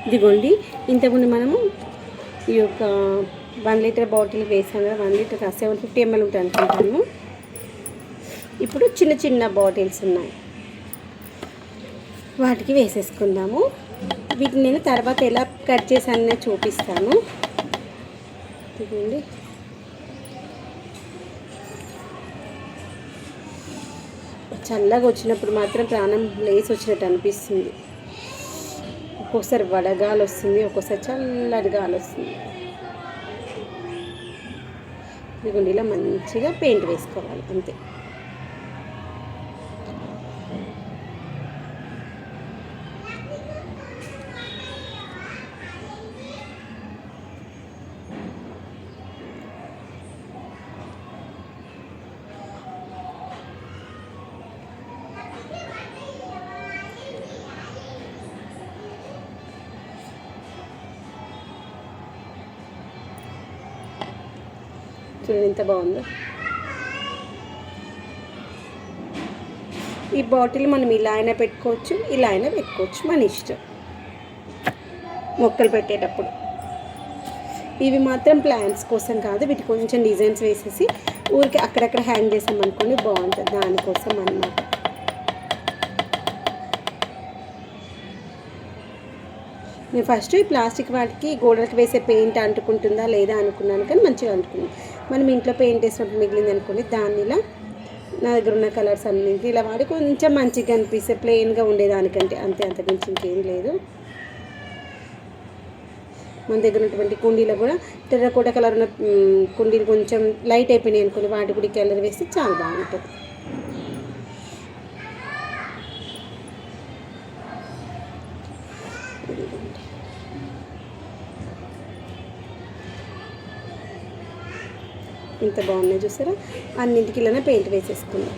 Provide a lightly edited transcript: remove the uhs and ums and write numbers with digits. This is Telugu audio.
ఇదిగోండి, ఇంతకుముందు మనము ఈ యొక్క 1 లీటర్ బాటిల్ వేసాం కదా, 1 లీటర్ 750 ml ఉంటుంది అనుకుంటాను. ఇప్పుడు చిన్న చిన్న బాటిల్స్ ఉన్నాయి, వాటికి వేసేసుకుందాము. వీటిని నేను తర్వాత ఎలా కట్ చేసానో చూపిస్తాను. ఇదిగోండి, చల్లగా వచ్చినప్పుడు మాత్రం ప్రాణం లేసి వచ్చినట్టు అనిపిస్తుంది. ఒక్కొక్కసారి వడగాలి వస్తుంది, ఒక్కొక్కసారి చల్లటి గాలి వస్తుంది. ఇదిగోండి, ఇలా మంచిగా పెయింట్ వేసుకోవాలి అంతే. చూడండి ఎంత బాగుందో. ఈ బాటిల్ మనం ఇలా అయినా పెట్టుకోవచ్చు, ఇలా అయినా పెట్టుకోవచ్చు, మన ఇష్టం. మొక్కలు పెట్టేటప్పుడు ఇవి మాత్రం ప్లాంట్స్ కోసం కాదు, వీటి కొంచెం డిజైన్స్ వేసేసి ఊరికి అక్కడక్కడ హ్యాంగ్ చేసామనుకోండి, బాగుంటుంది. దానికోసం అన్నమాట. నేను ఫస్ట్ ఈ ప్లాస్టిక్ వాటికి గోడలకు వేసే పెయింట్ అంటుకుంటుందా లేదా అనుకున్నాను, కానీ మంచిగా అంటుకుంది. మనం ఇంట్లో పెయింట్ వేసినప్పుడు మిగిలింది అనుకోండి, దాన్ని ఇలా నా దగ్గర ఉన్న కలర్స్ అన్నింటినీ ఇలా వాడి కొంచెం మంచిగా అనిపిస్తే ప్లెయిన్గా ఉండేదానికంటే అంతే, అంతకుమించి ఇంకేం లేదు. మన దగ్గర ఉన్నటువంటి కుండీలో కూడా టెర్రకోట కలర్ ఉన్న కుండీలు కొంచెం లైట్ అయిపోయినాయి అనుకోండి, వాటి కూడా కలర్ వేస్తే చాలా బాగుంటుంది. ఇంత బాగున్నాయి చూసారా. అన్నింటికి ఇలానే పెయింట్ వేసేసుకుందాం.